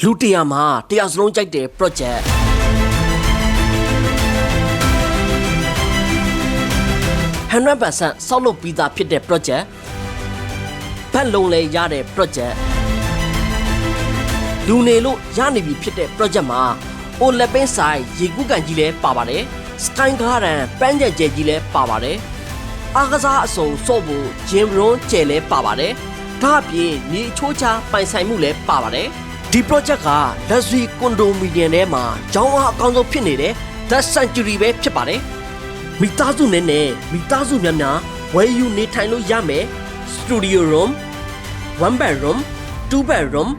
လူတရာမှာတရားစလုံးကြိုက်တဲ့ project 100% ဆောက်လုပ်ပြီးသားဖြစ်တဲ့ project ဘက်လုံးလဲရတဲ့ project လူနေလို့ရနေပြီဖြစ်တဲ့ project မှာအိုလက်ပင်းဆိုင်ရေကူးကန်ကြီးလဲပါပါတယ် sky garden ပန်းကျက်ကျဲကြီးလဲပါပါတယ်အားကစားအစုံစော့ဖို့ဂျင်ရွန်ကျဲလဲပါပါတယ်ဒါအပြင်မြေချိုးချပိုင်ဆိုင်မှုလဲပါပါတယ်ဒီ project က luxury condominium ထဲမှာကျောင်းအားအကောင်းဆုံးဖြစ်နေတဲ့ The Sanctuary ပဲဖြစ်ပါတယ်မိသားစုနဲ့မိသားစုများများဝယ်ယူနေထိုင်လို့ရမယ် studio room 1 bedroom 2 bedroom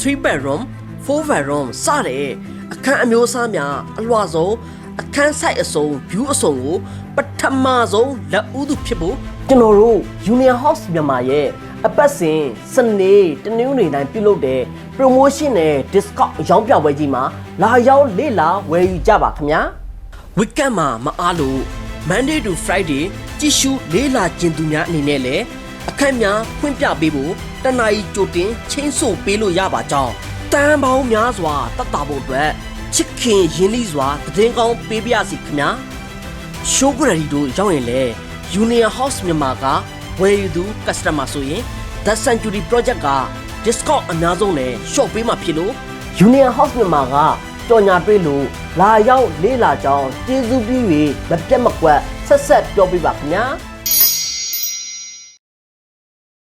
3 bedroom 4 bedroom စတဲ့အခန်းအမျိုးအစားများအလွှာဆုံးအခန်းဆိုင်အစုံ view အစုံကိုပထမဆုံးလက်ဦးသူဖြစ်ဖို့ကျွန်တော်တို့ Union House မြန်မာရဲ့အပတ်စဉ်စနေတနင်္ဂနွေတိုင်းပြုလုပ်တဲ့ promotion နဲ့ discount ရောင်းပြပွဲကြီးမှာလာရောက်လေ့လာဝယ်ယူကြပါခင်ဗျာ weekend မှာမအားလို့ Monday to Friday ကြည့်ရှုလေ့လာခြင်းသူများအနေနဲ့လည်းအခက်များဖွင့်ပြပေးဖို့တနအီကြိုတင်ချင်းဆိုပေးလို့ရပါကြောင်းတန်ပေါင်းများစွာတတ်တာဖို့အတွက်ချစ်ခင်ရင်းနှီးစွာတည်င်းကောင်းပေးပြစီခင်ဗျာ show quality တို့ရောက်ရင်လေ Union House မြန်မာကဝယ်ယူသူ customer ဆိုရင် The Sanctuary Project က discount အများဆုံးနဲ့ shop ပေးမှာဖြစ်လို့ Union House မြန်မာကကြော်ညာပေးလို့လာရောက်လေ့လာကြောင်းကျေးဇူးပြု၍မပြတ်မကွက်ဆက်ပြောပြပါခင်ဗျာ